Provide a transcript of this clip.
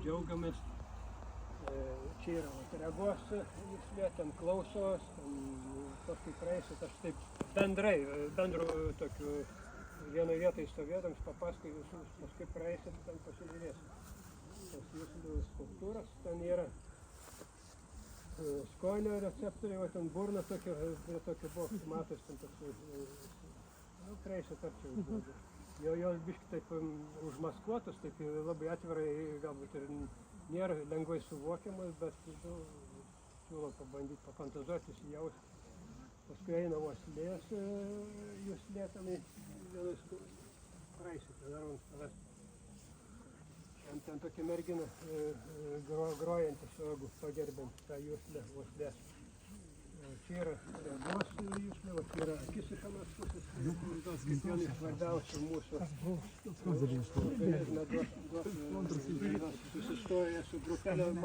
džiaugiamės. Čia yra regos juslė, ten klausos, paskui praeisit, aš taip bendru tokiu vienoje vietoje stovėdams papaskui visus, paskui praeisit, ten pasižiūrėsit. Tas juslių skulptūras, ten yra skonio receptoriai, o ten burna tokia buvo, matos, ten toks, praeisit arčiau. Jos biški taip užmaskuotos, taip labai atvirai, galbūt ir nėra lengvai suvokiamas, bet siūlau pabandyti, pafantazuoti, įsijausti. Paskui eina uoslės juslė, vienais praeisite, dar mums pavesti. Ten tokia mergina grojanti su jeigu pagerbint tą juslę uoslės. Čia yra regos juslė, o čia yra akis iš anos pusės, kaip viena iš svarbiausių mūsų organizme duos susistoja su grupelė.